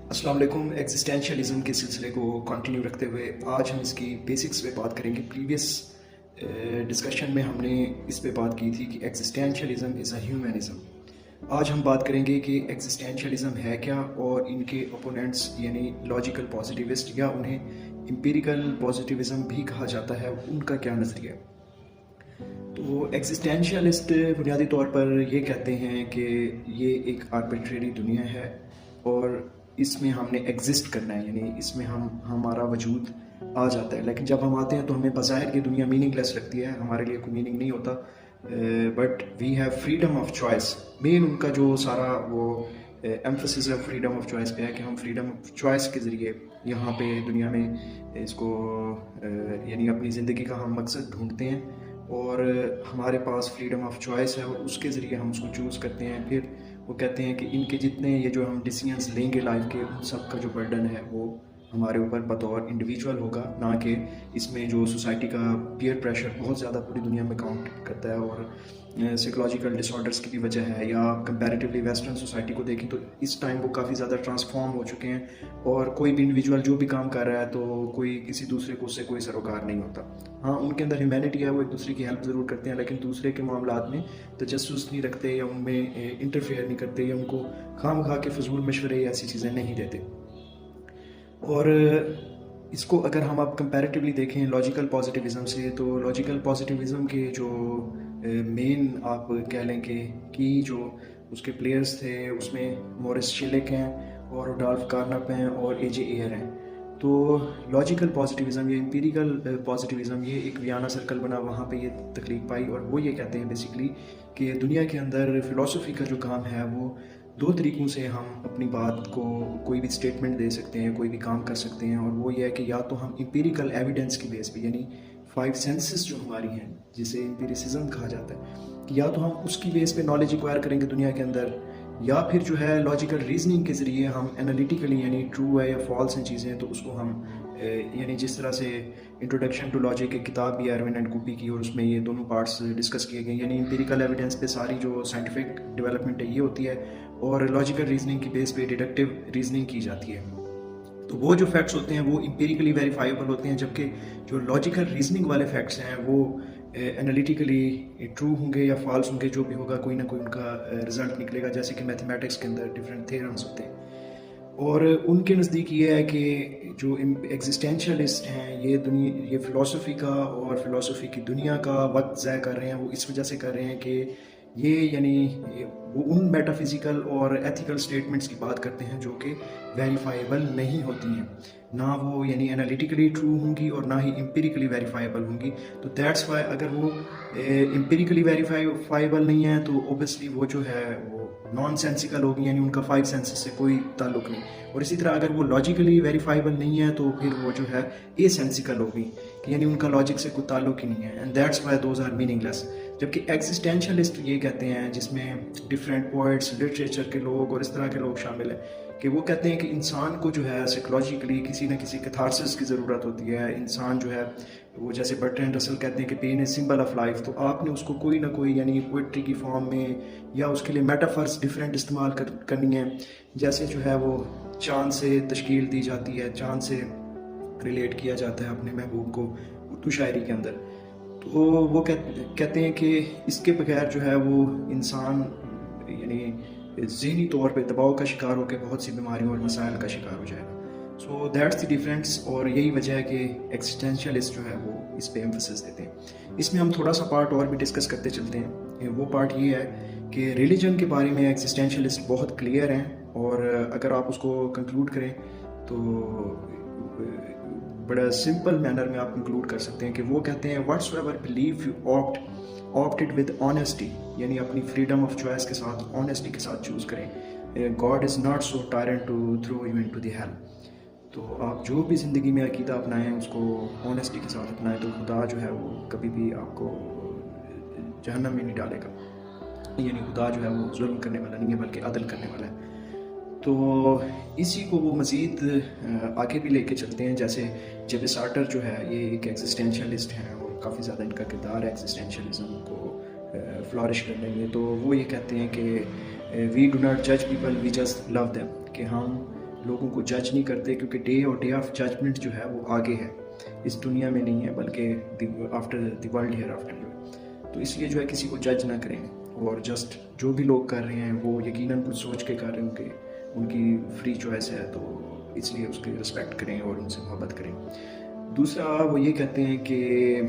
السلام علیکم۔ ایگزسٹینشیلزم کے سلسلے کو کنٹینیو رکھتے ہوئے آج ہم اس کی بیسکس پہ بات کریں گے۔ پریویس ڈسکشن میں ہم نے اس پہ بات کی تھی کہ ایگزسٹینشیلزم از اے ہیومنزم۔ آج ہم بات کریں گے کہ ایگزسٹینشیلزم ہے کیا اور ان کے اپوننٹس یعنی لاجیکل پازیٹیوسٹ یا انہیں امپیریکل پازیٹیوزم بھی کہا جاتا ہے، ان کا کیا نظریہ ہے۔ تو ایگزسٹینشیلسٹ بنیادی طور پر یہ کہتے ہیں کہ یہ ایک آربیٹریری دنیا ہے اور اس میں ہم نے ایگزسٹ کرنا ہے، یعنی اس میں ہمارا وجود آ جاتا ہے، لیکن جب ہم آتے ہیں تو ہمیں بظاہر یہ دنیا میننگ لیس لگتی ہے، ہمارے لیے کوئی میننگ نہیں ہوتا، but we have freedom of choice. مین ان کا جو سارا وہ ایمفسس ہے فریڈم آف چوائس پہ ہے کہ ہم فریڈم آف چوائس کے ذریعے یہاں پہ دنیا میں اس کو یعنی اپنی زندگی کا ہم مقصد ڈھونڈتے ہیں اور ہمارے پاس فریڈم آف چوائس ہے اور اس کے ذریعے ہم اس کو چوز کرتے ہیں۔ پھر وہ کہتے ہیں کہ ان کے جتنے یہ جو ہم ڈیسیژنس لیں گے لائف کے، ان سب کا جو برڈن ہے وہ ہمارے اوپر بطور انڈیویجول ہوگا، نہ کہ اس میں جو سوسائٹی کا پیئر پریشر بہت زیادہ پوری دنیا میں کاؤنٹ کرتا ہے اور سائیکولوجیکل ڈس آرڈرس کی بھی وجہ ہے، یا کمپیریٹیولی ویسٹرن سوسائٹی کو دیکھیں تو اس ٹائم وہ کافی زیادہ ٹرانسفارم ہو چکے ہیں اور کوئی بھی انڈیویجول جو بھی کام کر رہا ہے تو کوئی کسی دوسرے کو اس سے کوئی سروکار نہیں ہوتا۔ ہاں، ان کے اندر ہیومینٹی ہے، وہ ایک دوسرے کی ہیلپ ضرور کرتے ہیں، لیکن دوسرے کے معاملات میں تجسس نہیں رکھتے یا ان میں انٹرفیئر نہیں کرتے یا ان کو خام خواہ کے فضول مشورے یا ایسی چیزیں نہیں دیتے۔ اور اس کو اگر ہم اب کمپیریٹیولی دیکھیں لاجیکل پازیٹیوزم سے، تو لاجیکل پازیٹیوزم کے جو مین آپ کہہ لیں کہ جو اس کے پلیئرز تھے اس میں مورس شیلک ہیں اور روڈالف کارنپ ہیں اور اے جے ایئر ہیں۔ تو لاجیکل پازیٹیوزم یا امپیریکل پازیٹیوزم یہ ایک ویانا سرکل بنا، وہاں پہ یہ تخلیق پائی اور وہ یہ کہتے ہیں بیسیکلی کہ دنیا کے اندر فلسفی کا جو کام ہے وہ دو طریقوں سے ہم اپنی بات کو کوئی بھی اسٹیٹمنٹ دے سکتے ہیں، کوئی بھی کام کر سکتے ہیں، اور وہ یہ ہے کہ یا تو ہم امپیریکل ایویڈنس کی بیس پہ، یعنی 5 سینسز جو ہماری ہیں جسے امپیریسزم کہا جاتا ہے، کہ یا تو ہم اس کی بیس پہ نالج ایکوائر کریں گے دنیا کے اندر، یا پھر جو ہے لاجیکل ریزننگ کے ذریعے ہم انالیٹیکلی یعنی ٹرو ہے یا فالس ہیں چیزیں تو اس کو ہم یعنی جس طرح سے انٹروڈکشن ٹو لاجک ایک کتاب بھی ایروین اینڈ کوپی کی اور اس میں یہ دونوں پارٹس ڈسکس کیے گئے، یعنی امپیریکل ایویڈنس پہ ساری جو سائنٹیفک ڈیولپمنٹ ہے یہ ہوتی ہے اور لاجیکل ریزننگ کی بیس پہ ڈیڈکٹیو ریزننگ کی جاتی ہے۔ تو وہ جو فیکٹس ہوتے ہیں وہ امپیریکلی ویریفائیبل ہوتے ہیں، جبکہ جو لاجیکل ریزننگ والے فیکٹس ہیں وہ انالیٹیکلی ٹرو ہوں گے یا فالس ہوں گے، جو بھی ہوگا کوئی نہ کوئی ان کا رزلٹ نکلے گا، جیسے کہ میتھمیٹکس کے اندر ڈفرینٹ تھیورمز ہوتے ہیں۔ اور ان کے نزدیک یہ ہے کہ جو ایگزسٹینشیلسٹ ہیں یہ فلسفی کا اور فلسفی کی دنیا کا وقت ضائع کر رہے ہیں۔ وہ اس وجہ سے کر رہے ہیں کہ یہ یعنی وہ ان میٹا فزیکل اور ایتھیکل سٹیٹمنٹس کی بات کرتے ہیں جو کہ ویریفائیبل نہیں ہوتی ہیں، نہ وہ یعنی انالیٹیکلی ٹرو ہوں گی اور نہ ہی امپیریکلی ویریفائیبل ہوں گی۔ تو دیٹس وائی اگر وہ امپیریکلی ویریفائیبل نہیں ہیں تو اوبیسلی وہ جو ہے وہ نان سینسیکل ہوگی، یعنی ان کا 5 سینسز سے کوئی تعلق نہیں۔ اور اسی طرح اگر وہ لاجیکلی ویریفائیبل نہیں ہے تو پھر وہ جو ہے اے سینسیکل ہوگی، کہ یعنی ان کا لاجک سے کوئی تعلق ہی نہیں ہے، and that's why those are meaningless. جبکہ ایگزسٹینشیلسٹ یہ کہتے ہیں، جس میں ڈفرینٹ پوئٹس، لٹریچر کے لوگ اور اس طرح کے لوگ شامل ہیں، کہ وہ کہتے ہیں کہ انسان کو جو ہے سائیکولوجیکلی کسی نہ کسی کیتھارسس کی ضرورت ہوتی ہے۔ انسان جو ہے وہ جیسے برٹرینڈ رسل کہتے ہیں کہ pain is symbol of life, تو آپ نے اس کو کوئی نہ کوئی یعنی پوئٹری کی فارم میں یا اس کے لیے میٹافرس ڈفرینٹ استعمال کرنی ہے، جیسے جو ہے وہ چاند سے تشکیل دی جاتی ہے، چاند سے ریلیٹ کیا جاتا ہے اپنے محبوب کو اردو شاعری کے اندر۔ تو وہ کہتے ہیں کہ اس کے بغیر جو ہے وہ انسان یعنی ذہنی طور پہ دباؤ کا شکار ہو کے بہت سی بیماریوں اور مسائل کا شکار ہو جائے گا۔ سو دیٹس دی ڈفرینس، اور یہی وجہ ہے کہ ایگزسٹینشیلسٹ جو ہے وہ اس پہ ایمفسس دیتے ہیں۔ اس میں ہم تھوڑا سا پارٹ اور بھی ڈسکس کرتے چلتے ہیں۔ وہ پارٹ یہ ہے کہ ریلیجن کے بارے میں ایگزسٹینشیلسٹ بہت کلیئر ہیں، اور اگر آپ اس کو کنکلوڈ کریں تو بڑا سمپل مینر میں آپ کنکلوڈ کر سکتے ہیں کہ وہ کہتے ہیں what's ever belief you opted with honesty, یعنی اپنی فریڈم آف چوائس کے ساتھ آنیسٹی کے ساتھ چوز کریں، God is not so tyrant to throw you into the hell. تو آپ جو بھی زندگی میں عقیدہ اپنائیں اس کو آنیسٹی کے ساتھ اپنائیں، تو خدا جو ہے وہ کبھی بھی آپ کو جہنم میں نہیں ڈالے گا، یعنی خدا جو ہے وہ ظلم کرنے والا نہیں ہے بلکہ عدل کرنے والا ہے۔ تو اسی کو وہ مزید آگے بھی لے کے چلتے ہیں، جیسے جیب سارٹر جو ہے یہ ایک ایگزسٹینشیلسٹ ہیں اور کافی زیادہ ان کا کردار ہے ایگزسٹینشیلزم کو فلورش کرنے میں۔ تو وہ یہ کہتے ہیں کہ وی ڈو ناٹ جج people, we just love them, کہ ہم لوگوں کو جج نہیں کرتے، کیونکہ ڈے آف ججمنٹ جو ہے وہ آگے ہے، اس دنیا میں نہیں ہے بلکہ after the world hereafter جو ہے. تو اس لیے جو ہے کسی کو جج نہ کریں، اور جسٹ جو بھی لوگ کر رہے ہیں وہ یقیناً کچھ سوچ کے کر رہے ہوں کہ ان کی فری چوائس ہے، تو اس لیے اس کی رسپیکٹ کریں اور ان سے محبت کریں. دوسرا وہ یہ کہتے ہیں کہ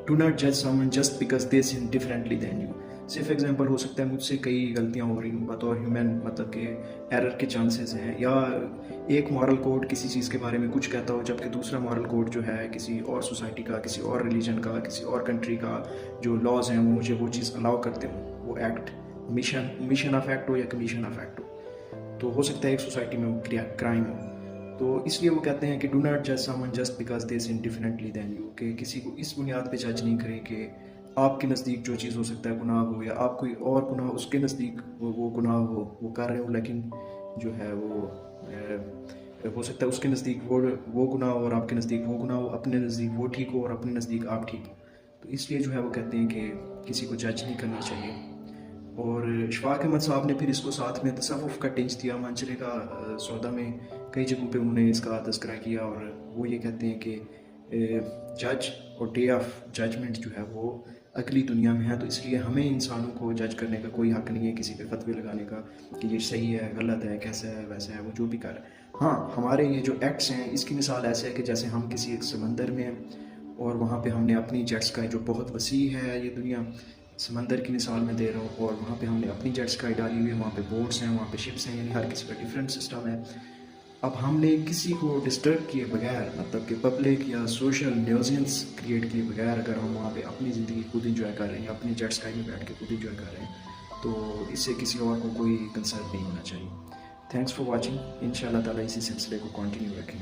ڈو ناٹ جج someone just because they sin differently than you. صرف ایگزامپل ہو سکتا ہے مجھ سے کئی غلطیاں ہو رہی ہوں بطور ہیومن، مطلب کہ ایرر کے چانسز ہیں، یا ایک مورل کوڈ کسی چیز کے بارے میں کچھ کہتا ہو جبکہ دوسرا مورل کوڈ جو ہے کسی اور سوسائٹی کا، کسی اور ریلیجن کا، کسی اور کنٹری کا جو لاز ہیں وہ مجھے وہ چیز الاؤ کرتے ہوں، وہ ایکٹ میشن آف ایکٹ ہو یا کمیشن آف ایکٹ ہو، تو ہو سکتا ہے ایک سوسائٹی میں وہ کرائم ہو. تو اس لیے وہ کہتے ہیں کہ ڈو ناٹ جج someone just because they sin differently than you, کہ کسی کو اس بنیاد پہ جج نہیں کریں کہ آپ کے نزدیک جو چیز ہو سکتا ہے گناہ ہو، یا آپ کوئی اور گناہ اس کے نزدیک وہ گناہ ہو، وہ کر رہے ہو، لیکن جو ہے وہ ہو سکتا ہے اس کے نزدیک وہ گناہ ہو اور آپ کے نزدیک وہ گناہ ہو، اپنے نزدیک وہ ٹھیک ہو اور اپنے نزدیک آپ ٹھیک ہو. تو اس لیے جو ہے وہ کہتے ہیں کہ کسی کو جج نہیں کرنا چاہیے. اور اشفاق احمد صاحب نے پھر اس کو ساتھ میں تصوف کا ٹینچ دیا. مانچرے کا سودا میں کئی جگہوں پہ انہوں نے اس کا تذکرہ کیا، اور وہ یہ کہتے ہیں کہ جج اور ڈے آف ججمنٹ جو ہے وہ اگلی دنیا میں ہے، تو اس لیے ہمیں انسانوں کو جج کرنے کا کوئی حق نہیں ہے، کسی پہ فتوی لگانے کا کہ یہ صحیح ہے، غلط ہے، کیسا ہے، ویسا ہے، وہ جو بھی کر رہا ہے. ہاں، ہمارے یہ جو ایکٹس ہیں اس کی مثال ایسے ہے کہ جیسے ہم کسی ایک سمندر میں ہیں اور وہاں پہ ہم نے اپنی جیٹ اسکائی جو بہت وسیع ہے، یہ دنیا سمندر کی مثال میں دے رہا ہوں، اور وہاں پہ ہم نے اپنی جیٹ اسکائی ڈالی ہوئی ہے، وہاں پہ بوٹس ہیں، وہاں پہ شپس ہیں، یعنی ہر کسی کا ڈفرینٹ سسٹم ہے. اب ہم نے کسی کو ڈسٹرب کیے بغیر، مطلب کہ پبلک یا سوشل نیوزنس کریٹ کیے بغیر اگر ہم وہاں پہ اپنی زندگی خود انجوائے کر رہے ہیں، اپنی جیٹ اسکائی میں بیٹھ کے خود انجوائے کر رہے ہیں، تو اس سے کسی اور کو کوئی کنسرن نہیں ہونا چاہیے. Thanks for watching. ان شاء اللہ تعالیٰ اسی سلسلے کو کنٹینیو رکھیں گے.